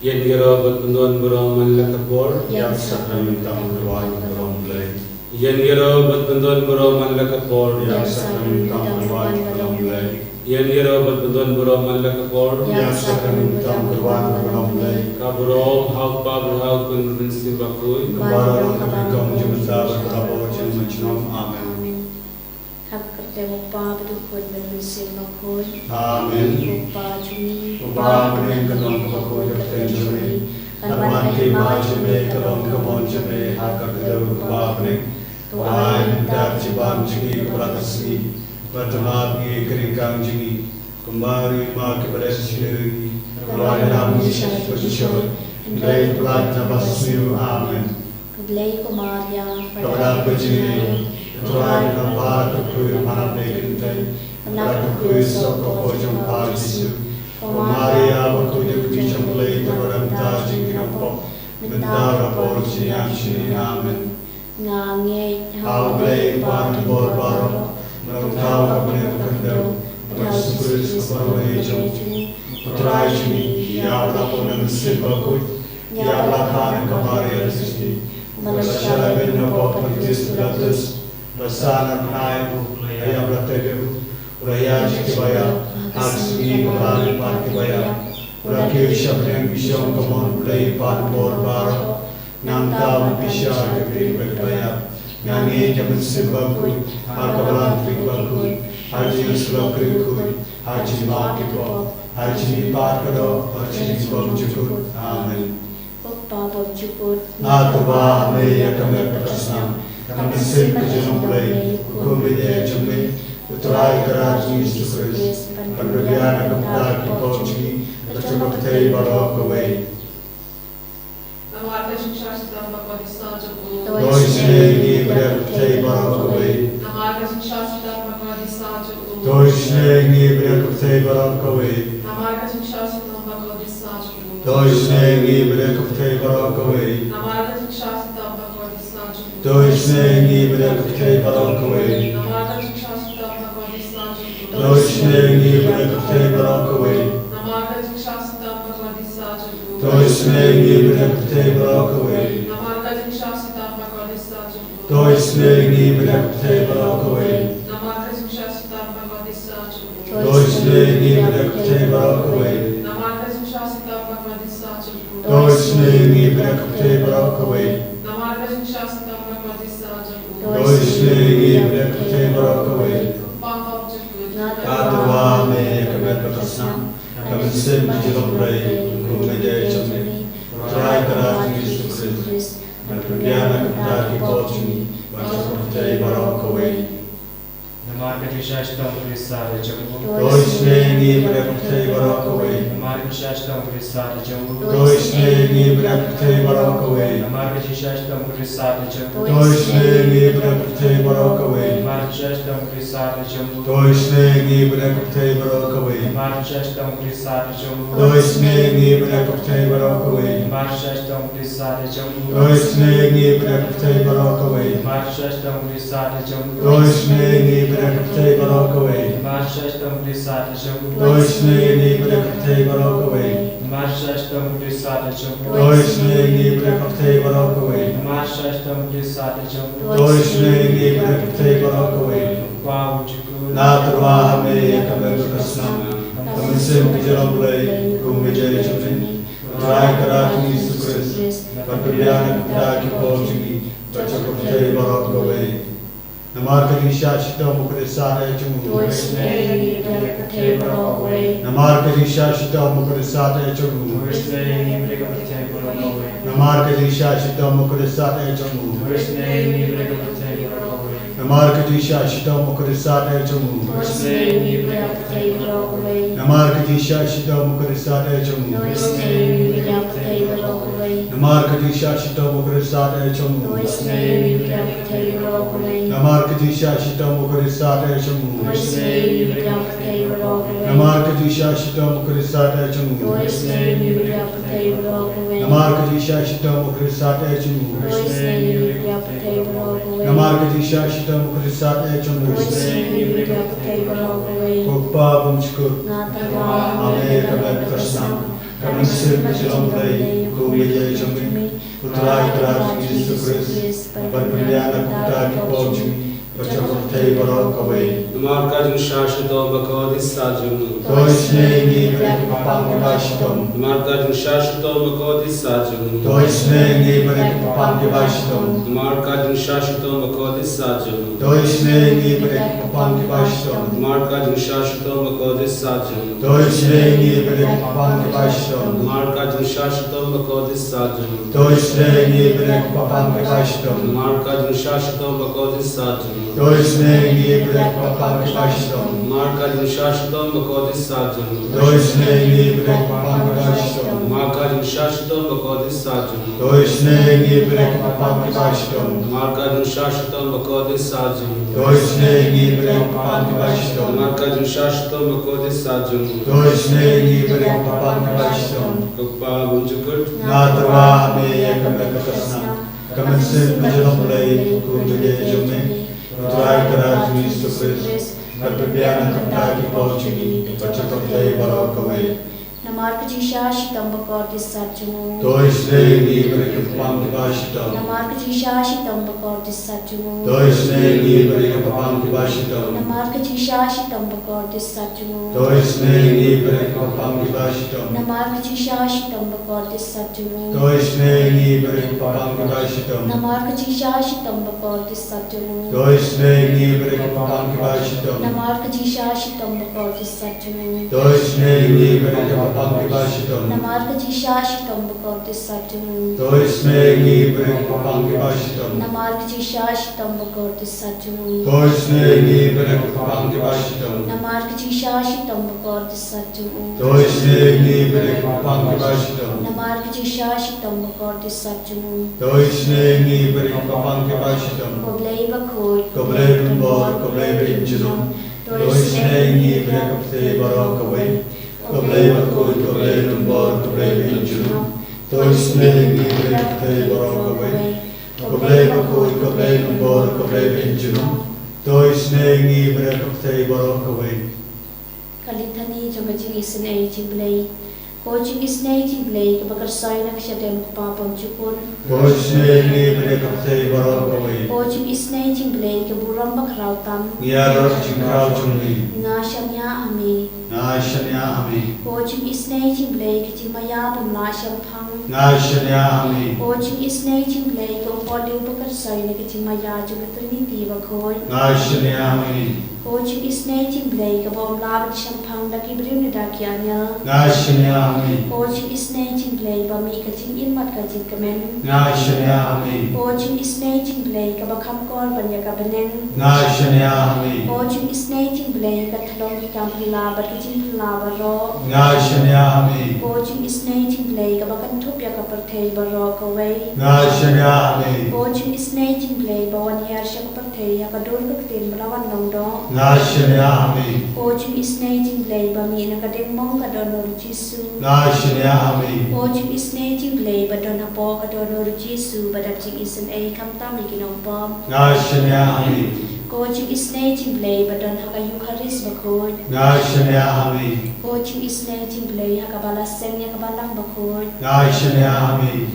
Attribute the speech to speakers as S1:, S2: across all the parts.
S1: Yengero Batundon Buro Malakapur,
S2: Yaksakram Tam Kurwan Kuram Lay.
S1: Yengero Batundon Buro Malakapur,
S2: Yaksakram Tam Kurwan Kuram Lay.
S1: Yengero Batundon Buro Malakapur,
S2: Yaksakram Tam Kurwan Kuram Lay.
S1: Kaburo Hak Babro Kunrinsi Bakui,
S2: Kabarong Kabikam Jumata Bravo Chilmachinam. Amen.
S3: Upa berukun bermusim bakul.
S2: Amen.
S3: Upa cumi.
S2: Upa bening kalong kabakul yakten jumi. Arman ke majme kalong kabon jumi. Hakak kedaw upa bening. Tuai mendak jibam jumi pratasmi. Pertama ke keringkang jumi. Kembali ma ke beresjui. Keluar dalam isyak bersyukur. Indai pelan nabasmiu. Amen.
S3: Kedelai Maria.
S2: Kepada berjini. Tuhan nampak kekui mana mekintai, nak kekui sokok pojong pagi. Maria berkujuk bicam lei terhadap tajing kampok, bentar rapor siang sini. Amen.
S3: Ngangai.
S2: Kau lei pan bor baro, merentau kebenar kendau, bersyukur separuh jom. Putra sini, ya lapor nasib bakut, ya lakan kemarin sini. Malaysia benar bapa pentis beratus. Bersama penaibu, ayam bertemu, uraya cikibaya, aksi kembali parkibaya, urakir syabdeng bisyong kemon play pan bor baro, namta bisya kebiri berbaya, nyanyi jaman simbakui, harkabalan trikbakui, haji usulok krikui, haji makipo, haji parkado, haji bom cukur. Amen.
S3: Upa bom cukur.
S2: Natuba ame yakamer prasnam. Kami sing kejenong play, kumide jumi, utrai kerat Yesus Kristus, perbedaan kepada kita jumi, tercukupkan barok kawai.
S4: Namar kasih dalam bakal disajuk.
S2: Doi senegi berkata barok kawai.
S4: Namar kasih dalam bakal disajuk.
S2: Doi senegi berkata barok kawai.
S4: Namar kasih dalam bakal disajuk.
S2: Doi senegi berkata barok kawai.
S4: Namar kasih dalam bakal disajuk.
S2: Doi senegi berkata barok kawai.
S4: Namar kasih dalam bakal disajuk.
S2: Doi senegi berkata barok kawai.
S4: Namar kasih dalam bakal disajuk.
S2: Doi senegi berkata barok kawai.
S4: Namar kasih dalam bakal disajuk.
S2: Doi senegi berkata barok kawai.
S4: Namar kasih dalam bakal disajuk.
S2: Doi senegi berkata barok kawai.
S4: Namar kasih dalam bakal disajuk.
S2: Doi senegi berkata barok kawai.
S4: Namar kasih dalam bakal disajuk.
S2: Doi senegi berkata barok kawai.
S4: Bangkok cukup.
S2: Katawa me kabar berkesan, kami sendiri jomblay, kumede jomblay. Try keras Yesus Kristus, berpergian kepada kita jumi, berseperti barok kawai.
S5: Namar kasih berisar jumbo.
S2: Doi senegi berkata barok kawai.
S5: Namar kasih berisar jumbo.
S2: Doi senegi berkata barok kawai.
S5: Namar kasih berisar jumbo.
S2: Doi senegi berkata barok kawai.
S5: Namar kasih berisar jumbo.
S2: Doi senegi berkata barok kawai.
S5: Namar kasih berisar jumbo.
S2: Doi senegi berkata barok kawai.
S5: Namar kasih berisar jumbo.
S2: Doi senegi berkata barok kawai.
S5: Namar kasih berisar jumbo.
S2: Doi senegi berkata barok kawai.
S5: Namar kasih berisar jumbo.
S2: Doi senegi berkata barok kawai.
S5: Namar kasih berisar jumbo.
S2: Doi senegi berkata barok kawai.
S5: Namar kasih berisar jumbo.
S2: Doi senegi berkata barok kawai.
S5: Wow cukup.
S2: Naturwa me kabar berkesan, kami sendiri jomblay, kumede jomblay. Try keras Yesus Kristus, berpergian kepada kita jumi, berseperti barok kawai. Namar kadisha shita mukadisare jumu. Namar kadisha shita mukadisare jumu. Namar kadisha shita mukadisare jumu. Namar kadisha shita mukadisare jumu. Namar kadisha shita mukadisare jumu. Namar kadisha shita mukadisare jumu. Namar kadisha shita mukadisare jumu. Namar kadisha shita mukadisare jumu. Namar kadisha shita mukadisare jumu. Namar kadisha shita mukadisare jumu. Kupa bumskur. Ame kabar berkesan, kami silang lay kuya jami putra Tuhan Yesus Kristus berpilihan kita kipojmi bercampur tei barok kawai
S1: Marca de Shashito Makodi Sajum.
S2: dois nengi beri papang kibashtom
S1: Marca de Shashito Makodi Sajum.
S2: dois nengi beri papang kibashtom
S1: Marca de Shashito Makodi Sajum.
S2: dois nengi beri papang kibashtom
S1: Marca de Shashito Makodi Sajum.
S2: dois nengi beri papang kibashtom
S1: Marca de Shashito Makodi Sajum.
S2: dois nengi beri papang kibashtom
S1: Marca de Shashito Makodi Sajum.
S2: dois nengi beri papang kibashtom
S1: Marca de Shashito Makodi Sajum.
S2: dois nengi beri papang kibashtom
S1: Marca de Shashito Makodi Sajum.
S2: dois nengi beri papang kibashtom
S1: Marca de Shashito Makodi Sajum.
S2: dois nengi beri papang kibashtom
S1: Marca de Shashito Makodi Sajum.
S2: dois nengi beri papang kibashtom
S1: Kukpa Bunjukut.
S2: Natrawa me yakamakasna kamansin majalomlay kumdige jume Tuhan Tuhan Yesus Kristus berpilihan kita kipojmi bercampur tei barok kawai
S3: Namar kajishash tambakor disajumu.
S2: dois nengi beri papang kibashtom
S3: Namar kajishash tambakor disajumu.
S2: dois nengi beri papang kibashtom
S3: Namar kajishash tambakor disajumu.
S2: dois nengi beri papang kibashtom
S3: Namar kajishash tambakor disajumu.
S2: dois nengi beri papang kibashtom
S3: Namar kajishash tambakor disajumu.
S2: dois nengi beri papang kibashtom
S3: Namar kajishash tambakor disajumu.
S2: dois nengi beri papang kibashtom
S3: Namar kajishash tambakor disajumu.
S2: dois nengi beri papang kibashtom
S3: Namar kajishash tambakor disajumu.
S2: dois nengi beri papang kibashtom
S3: Namar kajishash tambakor disajumu.
S2: dois nengi beri papang kibashtom
S3: Namar kajishash tambakor disajumu.
S2: dois nengi beri papang kibashtom
S3: Koblei bakoi,
S2: koblei bor koblei injunum dois nengi beri kapte barok kawai koblei bakoi koblei bor koblei injunum dois nengi beri kapte barok kawai koblei bakoi koblei bor koblei injunum dois nengi beri kapte barok kawai
S3: Kalithani jambajing isnei jimblei. Coaching isnei jimblei kabakar saina kshadem kupapam chukun.
S2: dois nengi beri kapte barok kawai
S3: Coaching isnei jimblei kaburam bakrautam.
S2: Niaror jingkau jungli
S3: Nga shamya ami.
S2: Nashanya ami
S3: Coaching isnei jimblei kachimaya pamla shampang.
S2: Nashanya ami
S3: Coaching isnei jimblei kaupodi bakar saina kachimaya jugatrini bakoi.
S2: Nashanya ami
S3: Coaching isnei jimblei kabom labat shampang daki brim dakianya.
S2: Nashanya ami
S3: Coaching isnei jimblei bami kaching ilmat kaching kamen.
S2: Nashanya ami
S3: Coaching isnei jimblei kabakam kor banya kabeneng.
S2: Nashanya ami
S3: Coaching isnei jimblei kathalong ki kampila bat kaching pila baro.
S2: Nashanya ami
S3: Coaching isnei jimblei kabakan thupya kaparthei baro kawai.
S2: Nashanya ami
S3: Coaching isnei jimblei bawan yar shakaparthei yakador kaktin balawan longdo.
S2: Nashanya ami
S3: Coaching isnei jimblei bami nakadeng mong kadonor jisu.
S2: Nashanya ami
S3: Coaching isnei jimblei badon hapo kadonor jisu badapching isen ei kamtam ikinong pom.
S2: Nashanya ami
S3: Coaching isnei jimblei badon hakayu haris bakod.
S2: Nashanya ami
S3: Coaching isnei jimblei hakabala sen yakabalang bakod.
S2: Nashanya ami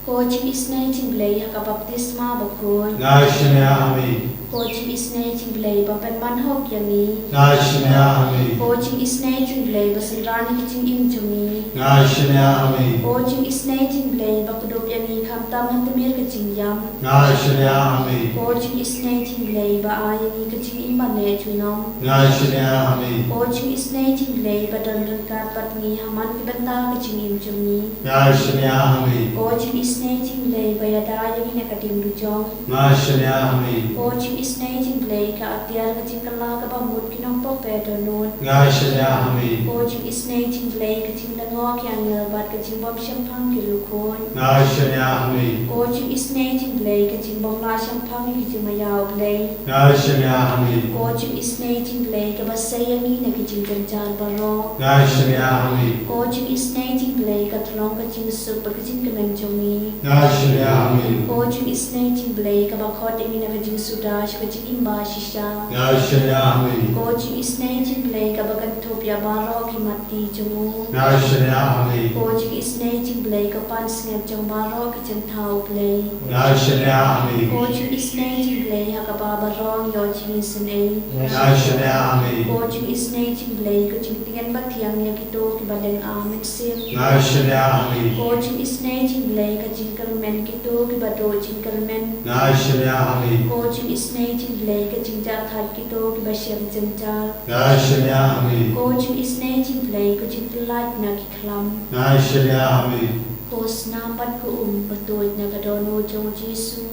S3: Coaching isnei jimblei hakabaptisma bakod.
S2: Nashanya ami
S3: Coaching isnei jimblei bapen manhok yangi.
S2: Nashanya ami
S3: Coaching isnei jimblei basilrani kiching imjumi.
S2: Nashanya ami
S3: Coaching isnei jimblei bakudop yangi kamtam hantamir kiching yam.
S2: Nashanya ami
S3: Coaching isnei jimblei ba ayani kiching imane chunom.
S2: Nashanya ami
S3: Coaching isnei jimblei badon rengkat patni haman kibenta kiching imjumi.
S2: Nashanya ami
S3: Coaching isnei jimblei bayada yangi nakatim dujong.
S2: Nashanya ami
S3: Coaching isnei jimblei ka atiar kiching kala ka bamut kinong popedonun.
S2: Nashanya ami
S3: Coaching isnei jimblei kiching dangok yang ngelbat kiching bom shampang kilukun.
S2: Nashanya ami
S3: Coaching isnei jimblei kiching bom la shampang kiching mayaw blei.
S2: Nashanya ami
S3: Coaching isnei jimblei ka basay yangi na kiching kanchar baro.
S2: Nashanya ami
S3: Coaching isnei jimblei ka thlong kiching sup kiching kanang chumi.
S2: Nashanya Amen.
S3: Ko jing isnei jing blei ka ba khot imi na ka jing suda ka jing imba shisha.
S2: Amen.
S3: Ko jing isnei jing blei ka ba kan thop ya baro ki mati jungu.
S2: Amen.
S3: Ko jing isnei jing blei ka pan snget jang baro ki chen thau blei.
S2: Amen.
S3: Ko jing isnei jing blei ha ka ba barong yo jing isnei.
S2: Amen.
S3: Ko jing isnei jing blei ka jing tian ba thiang ya ki to ki ba leng amen sim.
S2: Amen.
S3: Ko jing isnei jing blei ka jing kalmen ki to ki ba do jing kalmen.
S2: Amen.
S3: Ko jing isnei jing blei ka jing ja that ki to ki ba shem chen cha.
S2: Amen.
S3: Ko jing isnei jing blei ka jing light na ki khlam.
S2: Amen.
S3: Ko snam bat ko ba to na ka do no jong Jesu.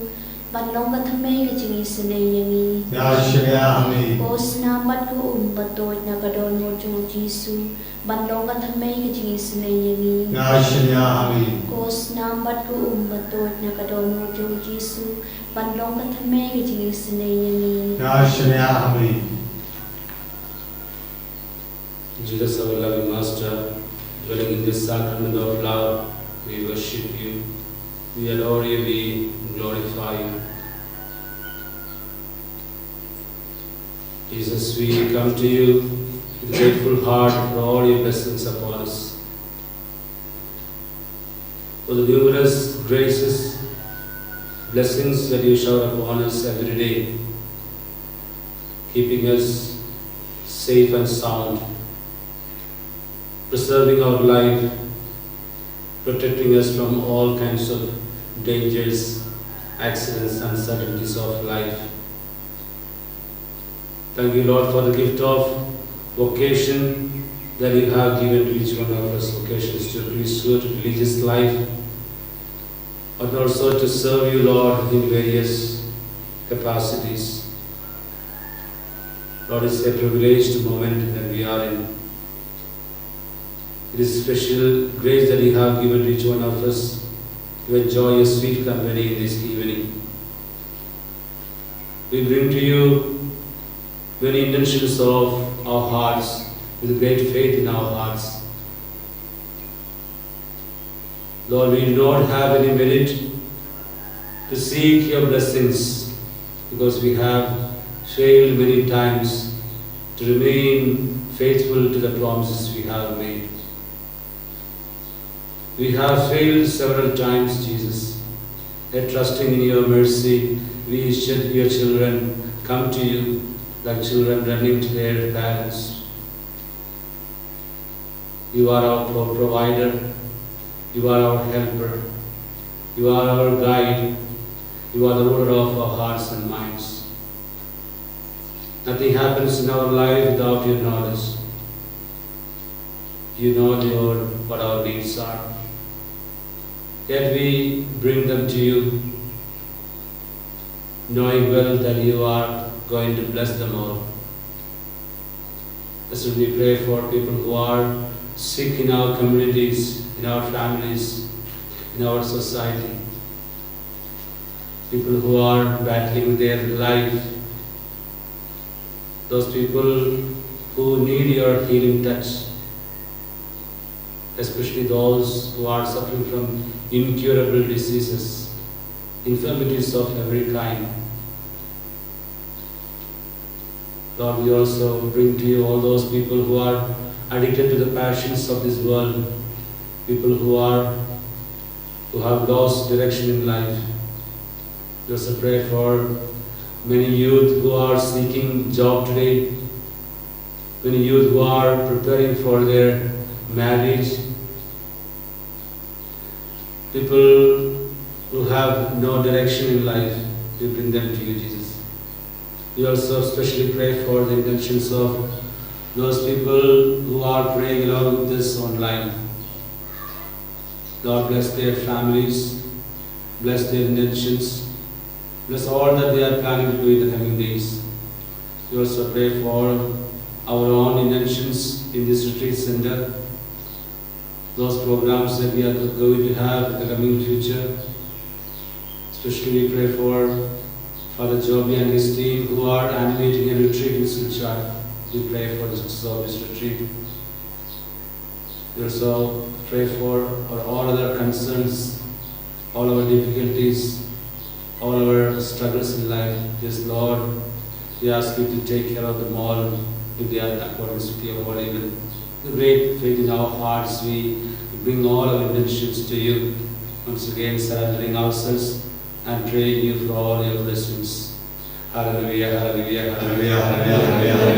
S3: Ban long ka thame ka jing isnei yangi.
S2: Amen.
S3: Ko snam bat ko ba to na ka do no jong Jesu. Ban long ka thame ka jing isnei yangi.
S2: Amen.
S3: Ko snam bat ko ba to na ka do no jong Jesu. Ban long ka thame ka jing isnei yangi.
S2: Amen.
S1: Jesus, our loving Master, dwelling in this sacrament of love, we worship you, we adore you, we glorify you. Jesus, we come to you with a grateful heart for all your blessings upon us, for the numerous graces, blessings that you shower upon us every day, keeping us safe and sound, preserving our life, protecting us from all kinds of dangers, accidents, uncertainties of life. Thank you, Lord, for the gift of vocation that you have given to each one of us, vocations to priesthood, religious life, but also to serve you, Lord, in various capacities. Lord, it's a privileged moment that we are in. It is special grace that you have given to each one of us to enjoy your sweet company in this evening. We bring to you many intentions of our hearts with great faith in our hearts. Lord, we do not have any merit to seek your blessings because we have failed many times to remain faithful to the promises we have made. We have failed several times, Jesus. Yet trusting in your mercy, we, your children, come to you like children running to their parents. You are our provider. You are our helper. You are our guide. You are the ruler of our hearts and minds. Nothing happens in our life without your knowledge. You know what our needs are. Yet we bring them to you, knowing well that you are going to bless them all. As we pray for people who are sick in our communities, in our families, in our society, people who are battling with their life, those people who need your healing touch, especially those who are suffering from incurable diseases, infirmities of every kind. Lord, we also bring to you all those people who are addicted to the passions of this world, people who have lost direction in life. We also pray for many youth who are seeking job today, many youth who are preparing for their marriage, people who have no direction in life. We bring them to you, Jesus. We also especially pray for the intentions of those people who are praying along with us online. Lord, bless their families, bless their intentions, bless all that they are planning to do in the coming days. We also pray for our own intentions in this retreat center, those programs that we are going to have in the coming future. Especially we pray for Father Joby and his team who are animating a retreat in Silchar. We pray for the success of this retreat. We also pray for all other concerns all our difficulties, all our struggles in life. Yes, Lord, we ask you to take care of them all in the accordance with your holy will. With great faith in our hearts, we bring all our intentions to you. Once again, surrendering ourselves and praying you for all your blessings. Hallelujah, hallelujah, hallelujah, hallelujah,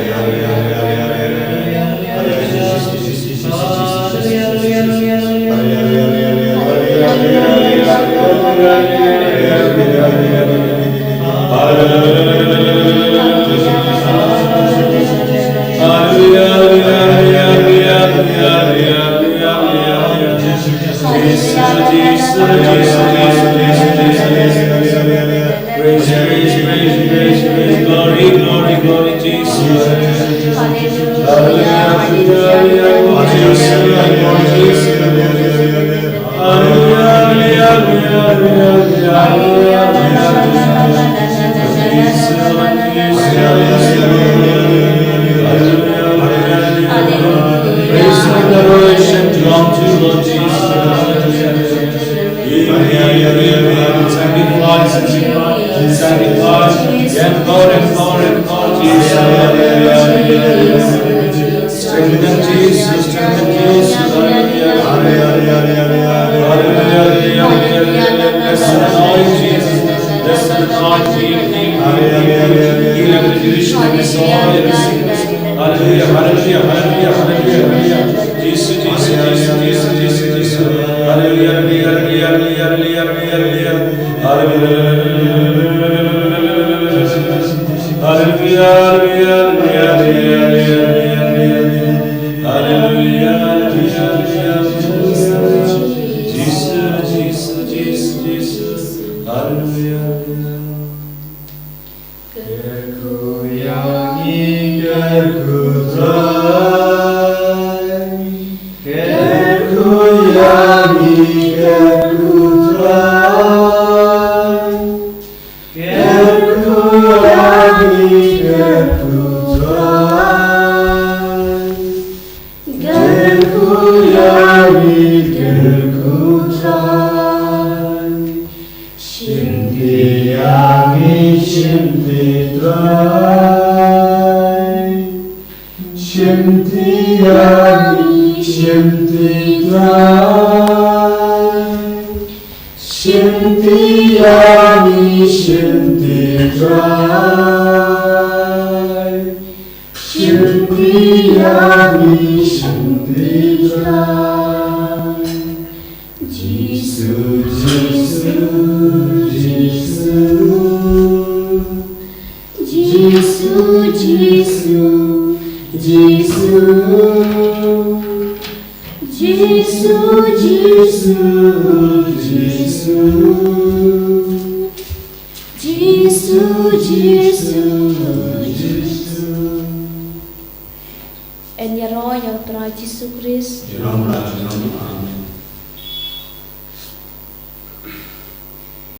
S3: En ya roh yang terai Jesus Christ.
S2: Amen.